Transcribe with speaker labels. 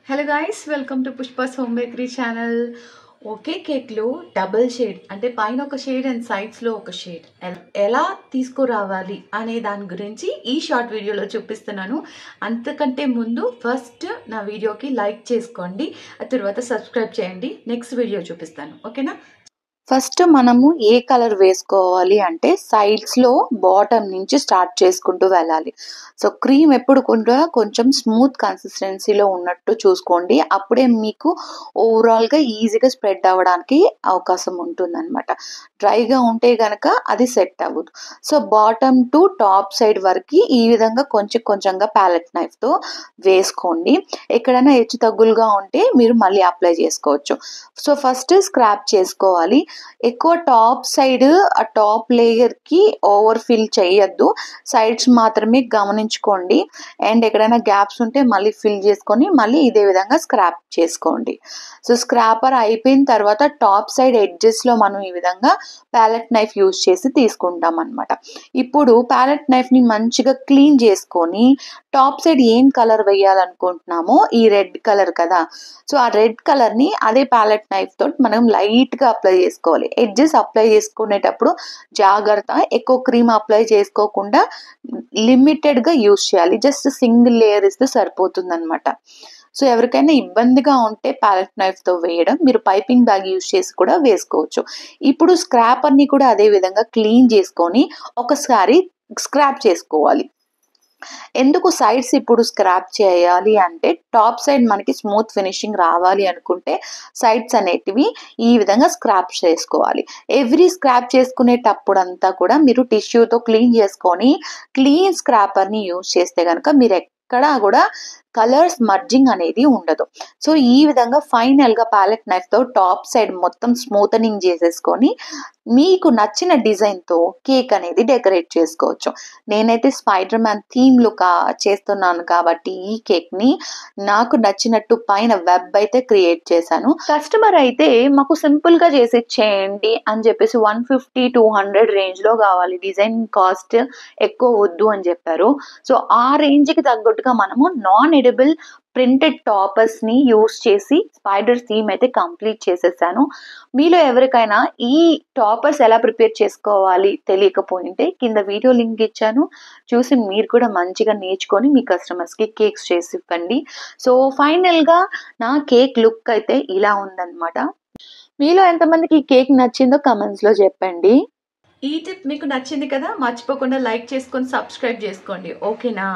Speaker 1: Hello guys, welcome to Pushpa's home bakery channel. ఒకే కేక్లో double shade అంటే పైన ఒక షేడ్ అండ్ సైడ్స్లో ఒక షేడ్ ఎలా తీసుకురావాలి అనే దాని గురించి ఈ షార్ట్ వీడియోలో చూపిస్తున్నాను. అంతకంటే ముందు ఫస్ట్ నా వీడియోకి లైక్ చేసుకోండి, ఆ తర్వాత సబ్స్క్రైబ్ చేయండి. నెక్స్ట్ వీడియో చూపిస్తాను, ఓకేనా?
Speaker 2: ఫస్ట్ మనము ఏ కలర్ వేసుకోవాలి అంటే సైడ్స్లో బాటమ్ నుంచి స్టార్ట్ చేసుకుంటూ వెళ్ళాలి. సో క్రీమ్ ఎప్పుడు కూడా కొంచెం స్మూత్ కన్సిస్టెన్సీలో ఉన్నట్టు చూసుకోండి. అప్పుడే మీకు ఓవరాల్గా ఈజీగా స్ప్రెడ్ అవ్వడానికి అవకాశం ఉంటుందన్నమాట. డ్రైగా ఉంటే కనుక అది సెట్ అవ్వదు. So bottom to top side వరకు ఈ విధంగా కొంచెం కొంచెంగా ప్యాలెట్ నైఫ్తో వేసుకోండి. ఎక్కడైనా హెచ్చు తగ్గులుగా ఉంటే మీరు మళ్ళీ అప్లై చేసుకోవచ్చు. సో ఫస్ట్ స్క్రాప్ చేసుకోవాలి. ఎక్కువ టాప్ సైడ్ ఆ టాప్ లేయర్ కి ఓవర్ ఫిల్ చేయొద్దు, సైడ్స్ మాత్రమే గమనించుకోండి. అండ్ ఎక్కడైనా గ్యాప్స్ ఉంటే మళ్ళీ ఫిల్ చేసుకొని మళ్ళీ ఇదే విధంగా స్క్రాప్ చేసుకోండి. సో స్క్రాపర్ అయిపోయిన తర్వాత టాప్ సైడ్ ఎడ్జెస్ లో మనం ఈ విధంగా ప్యాలెట్ నైఫ్ యూజ్ చేసి తీసుకుంటాం అనమాట. ఇప్పుడు ప్యాలెట్ నైఫ్ ని మంచిగా క్లీన్ చేసుకొని టాప్ సైడ్ ఏం కలర్ వేయాలనుకుంటున్నామో ఈ రెడ్ కలర్ కదా, సో ఆ రెడ్ కలర్ ని అదే ప్యాలెట్ నైఫ్ తోటి మనం లైట్ గా అప్లై చేసుకోవాలి. ఎడ్జెస్ అప్లై చేసుకునేటప్పుడు జాగ్రత్త, ఎక్కువ క్రీమ్ అప్లై చేసుకోకుండా లిమిటెడ్ గా యూజ్ చేయాలి. జస్ట్ సింగిల్ లేయర్ ఇస్తే సరిపోతుంది అనమాట. సో ఎవరికైనా ఇబ్బందిగా ఉంటే ప్యాలెట్ నైఫ్ తో వేయడం, మీరు పైపింగ్ బ్యాగ్ యూజ్ చేసి కూడా వేసుకోవచ్చు. ఇప్పుడు స్క్రాపర్ ని కూడా అదే విధంగా క్లీన్ చేసుకొని ఒకసారి స్క్రాప్ చేసుకోవాలి. ఎందుకు సైడ్స్ ఇప్పుడు స్క్రాప్ చేయాలి అంటే టాప్ సైడ్ మనకి స్మూత్ ఫినిషింగ్ రావాలి అనుకుంటే సైడ్స్ అనేటివి ఈ విధంగా స్క్రాప్ చేసుకోవాలి. ఎవ్రీ స్క్రాప్ చేసుకునేటప్పుడు అంతా కూడా మీరు టిష్యూతో క్లీన్ చేసుకొని క్లీన్ స్క్రాపర్ని యూజ్ చేస్తే కనుక మీరు ఎక్కడా కూడా కలర్స్ మర్జింగ్ అనేది ఉండదు. సో ఈ విధంగా ఫైనల్ గా ప్యాలెట్ నైఫ్ తో టాప్ సైడ్ మొత్తం స్మూతనింగ్ చేసేసుకొని మీకు నచ్చిన డిజైన్ తో కేక్ అనేది డెకరేట్ చేసుకోవచ్చు. నేనైతే స్పైడర్ మ్యాన్ థీమ్ లో చేస్తున్నాను కాబట్టి ఈ కేక్ ని నాకు నచ్చినట్టు పైన వెబ్ అయితే క్రియేట్ చేశాను. కస్టమర్ అయితే మాకు సింపుల్ గా చేసి ఇచ్చేయండి అని చెప్పేసి 150-200 రేంజ్ లో కావాలి, డిజైన్ కాస్ట్ ఎక్కువ వద్దు అని చెప్పారు. సో ఆ రేంజ్ కి తగ్గట్టుగా మనము నాన్ ఎడిబుల్ ప్రింటెడ్ టాపర్స్ ని యూస్ చేసి స్పైడర్ థీమ్ అయితే కంప్లీట్ చేసేసాను. మీలో ఎవరికైనా ఈ టాపర్స్ ఎలా ప్రిపేర్ చేసుకోవాలి తెలియకపోయింటే కింద వీడియో లింక్ ఇచ్చాను, చూసి మీరు కూడా మంచిగా నేర్చుకొని మీ కస్టమర్స్ కి కేక్స్ చేసి ఇవ్వండి. సో ఫైనల్ గా నా కేక్ లుక్ అయితే ఇలా ఉందన్నమాట. మీలో ఎంతమందికి ఈ కేక్ నచ్చిందో కమెంట్స్ లో చెప్పండి.
Speaker 1: ఈ టిప్ మీకు నచ్చింది కదా, మర్చిపోకుండా లైక్ చేసుకొని సబ్స్క్రైబ్ చేసుకోండి, ఓకేనా?